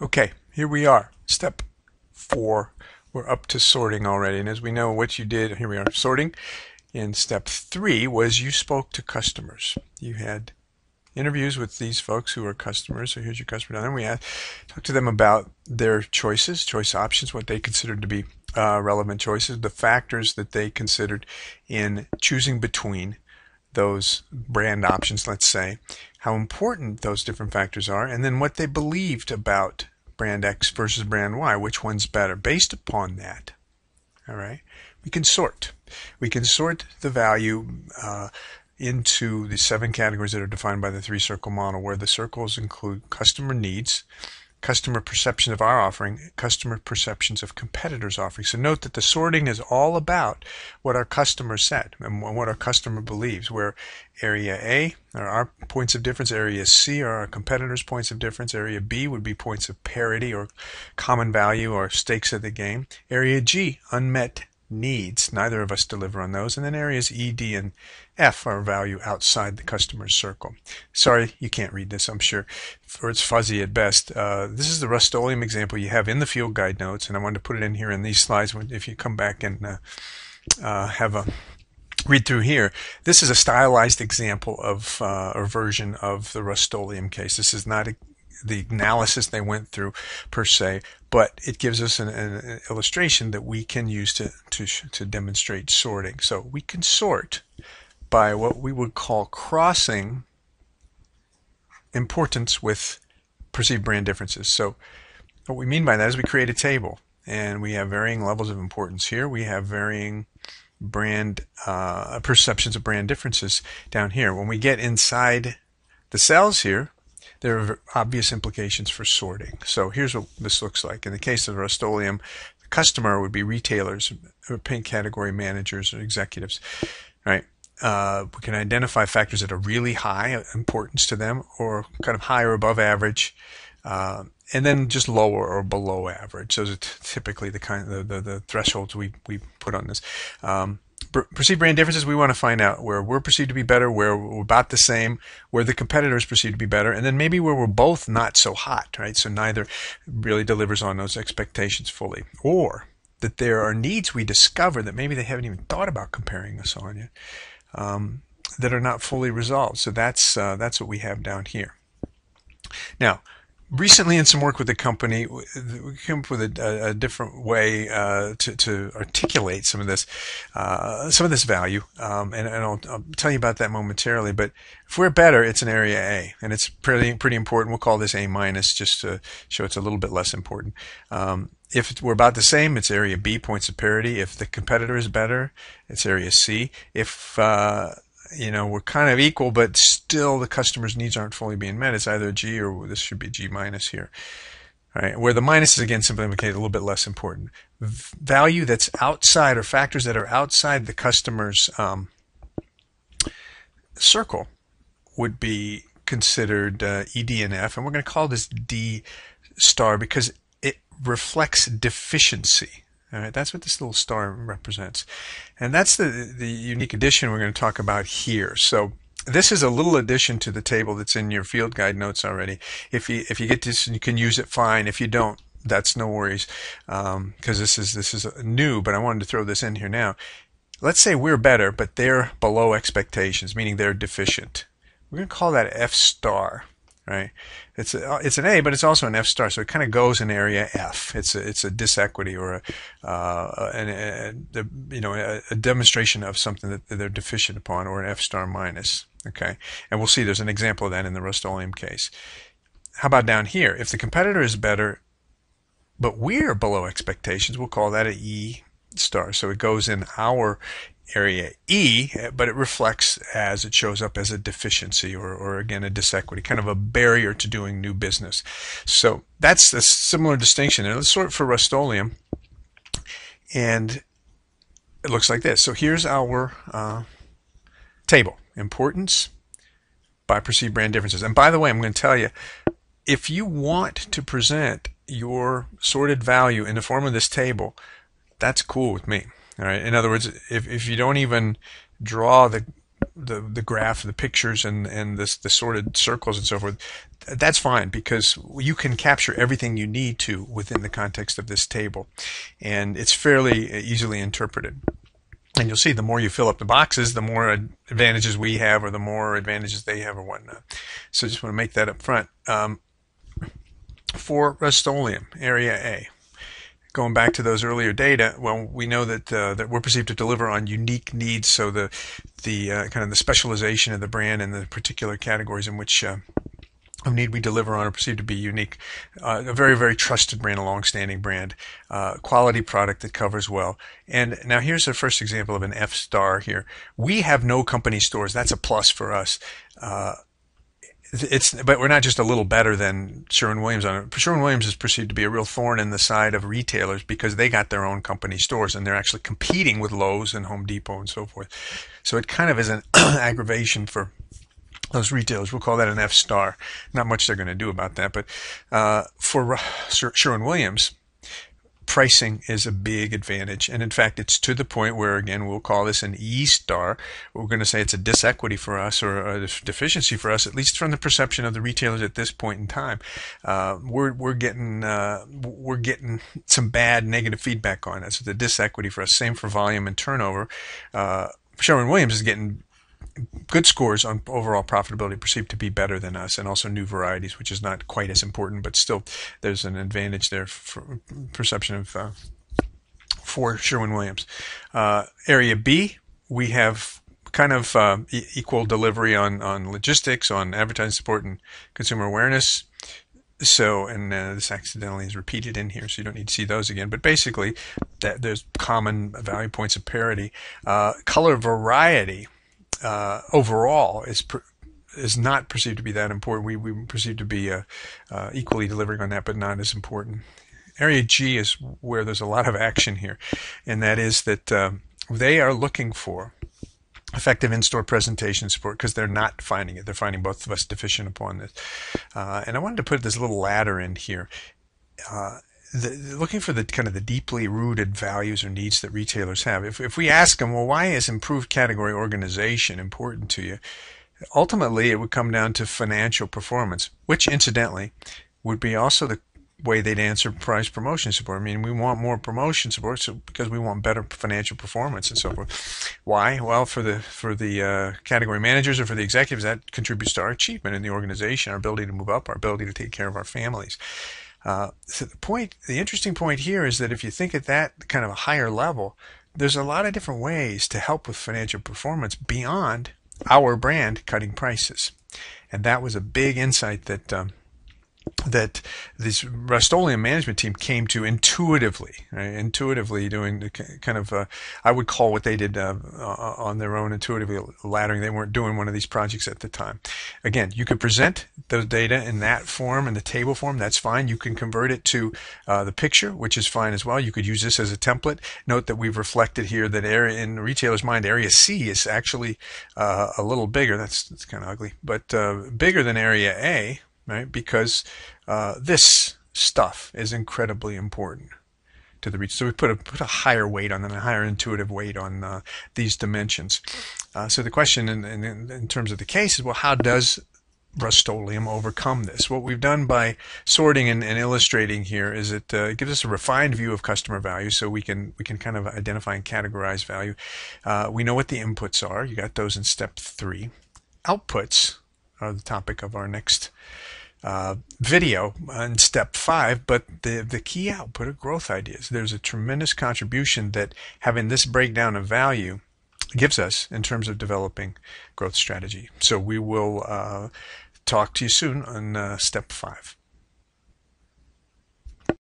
Okay, here we are. Step 4. We're up to sorting already. And as we know what you did, here we are sorting. In step 3 was you spoke to customers. You had interviews with these folks who are customers. So here's your customer down there. We had talked to them about their choices, choice options, what they considered to be relevant choices, the factors that they considered in choosing between those brand options, let's say, how important those different factors are, and then what they believed about brand X versus brand Y, which one's better. Based upon that, all right, we can sort. We can sort the value into the 7 categories that are defined by the 3-circle model, where the circles include customer needs, customer perception of our offering, customer perceptions of competitors' offering. So note that the sorting is all about what our customer said and what our customer believes, where area A are our points of difference, area C are our competitors' points of difference, area B would be points of parity or common value or stakes of the game, area G, unmet needs. Neither of us deliver on those. And then areas E, D, and F are value outside the customer's circle. Sorry, you can't read this, I'm sure, or it's fuzzy at best. This is the Rust-Oleum example you have in the field guide notes, and I wanted to put it in here in these slides if you come back and have a read through here. This is a stylized example of or version of the Rust-Oleum case. This is not the analysis they went through per se, but it gives us an illustration that we can use to demonstrate sorting. So we can sort by what we would call crossing importance with perceived brand differences. So what we mean by that is we create a table, and we have varying levels of importance here. We have varying brand perceptions of brand differences down here. When we get inside the cells here, there are obvious implications for sorting. So here's what this looks like. In the case of Rust-Oleum, the customer would be retailers, or paint category managers, or executives, right? We can identify factors that are really high importance to them, or kind of high or above average, and then just lower or below average. Those are typically the kind of the thresholds we put on this. Perceived brand differences, we want to find out where we're perceived to be better, where we're about the same, where the competitor is perceived to be better, and then maybe where we're both not so hot, right? So neither really delivers on those expectations fully. Or that there are needs we discover that maybe they haven't even thought about comparing us on yet, that are not fully resolved. So that's what we have down here. Now, recently, in some work with the company, we came up with a different way to articulate some of this value, and I'll tell you about that momentarily. But if we're better, it's an area A, and it's pretty important. We'll call this A minus, just to show it's a little bit less important. If we're about the same, it's area B, points of parity. If the competitor is better, it's area C. If we're kind of equal, but still the customer's needs aren't fully being met, it's either G, or this should be G minus here. All right, where the minus is again simply indicated a little bit less important. Value that's outside, or factors that are outside the customer's circle, would be considered E, D, and F, and we're going to call this D star because it reflects deficiency. All right, that's what this little star represents. And that's the unique addition we're going to talk about here. So this is a little addition to the table that's in your field guide notes already. If you get this, you can use it fine. If you don't, that's no worries, because this is new, but I wanted to throw this in here now. Let's say we're better, but they're below expectations, meaning they're deficient. We're going to call that F star. Right, it's an A, but it's also an F star, so it kind of goes in area F. It's a disequity, or a demonstration of something that they're deficient upon, or an F star minus. Okay, and we'll see there's an example of that in the Rust-Oleum case. How about down here? If the competitor is better, but we're below expectations, we'll call that an E star. So it goes in our area E, but it reflects as it shows up as a deficiency, or again a disequity, kind of a barrier to doing new business. So that's a similar distinction. And let's sort for Rust-Oleum, and it looks like this. So here's our table: importance by perceived brand differences. And by the way, I'm going to tell you, if you want to present your sorted value in the form of this table, that's cool with me. All right. In other words, if you don't even draw the the graph, the pictures, and the sorted circles and so forth, that's fine because you can capture everything you need to within the context of this table, and it's fairly easily interpreted. And you'll see the more you fill up the boxes, the more advantages we have, or the more advantages they have, or whatnot. So just want to make that up front. For Rust-Oleum, Area A, going back to those earlier data, well, we know that that we're perceived to deliver on unique needs. So the kind of the specialization of the brand and the particular categories in which of need we deliver on are perceived to be unique. A very, very trusted brand, a long-standing brand, quality product that covers well. And now here's the first example of an F star here. We have no company stores. That's a plus for us. But we're not just a little better than Sherwin-Williams on it. Sherwin-Williams is perceived to be a real thorn in the side of retailers because they got their own company stores and they're actually competing with Lowe's and Home Depot and so forth. So it kind of is an aggravation for those retailers. We'll call that an F star. Not much they're going to do about that. But for Sherwin-Williams, pricing is a big advantage. And in fact, it's to the point where, again, we'll call this an E star. We're going to say it's a disequity for us, or a deficiency for us, at least from the perception of the retailers at this point in time. We're getting some bad negative feedback on it. So the disequity for us. Same for volume and turnover. Sherwin-Williams is getting good scores on overall profitability, perceived to be better than us, and also new varieties, which is not quite as important, but still there's an advantage there for perception of for Sherwin-Williams. Area B, we have kind of equal delivery on logistics, on advertising support, and consumer awareness. So, and this accidentally is repeated in here, so you don't need to see those again. But basically, there's common value points of parity. Color variety overall is not perceived to be that important. We perceive to be equally delivering on that, but not as important. Area G is where there's a lot of action here, and that is that they are looking for effective in-store presentation support because they're not finding it. They're finding both of us deficient upon this. And I wanted to put this little ladder in here. Looking for the kind of the deeply rooted values or needs that retailers have. If we ask them, well, why is improved category organization important to you? Ultimately, it would come down to financial performance, which incidentally would be also the way they'd answer price promotion support. I mean, we want more promotion support because we want better financial performance and so forth. Why? Well, for the category managers or for the executives, that contributes to our achievement in the organization, our ability to move up, our ability to take care of our families. So the interesting point here is that if you think at that kind of a higher level, there's a lot of different ways to help with financial performance beyond our brand cutting prices. And that was a big insight that this Rust-Oleum management team came to intuitively, right? Intuitively doing the kind of, I would call what they did on their own intuitively laddering. They weren't doing one of these projects at the time. Again, you could present those data in that form, in the table form. That's fine. You can convert it to the picture, which is fine as well. You could use this as a template. Note that we've reflected here that area in the retailer's mind, area C is actually a little bigger. That's kind of ugly, but bigger than area A. Right, because this stuff is incredibly important to the retailer. So we put a higher weight on them, a higher intuitive weight on these dimensions. So the question in terms of the case is, well, how does Rust-Oleum overcome this? What we've done by sorting and illustrating here is it gives us a refined view of customer value, so we can kind of identify and categorize value. We know what the inputs are. You got those in step 3. Outputs are the topic of our next video in step 5, but the key output are growth ideas. There's a tremendous contribution that having this breakdown of value gives us in terms of developing growth strategy. So we will talk to you soon on step 5.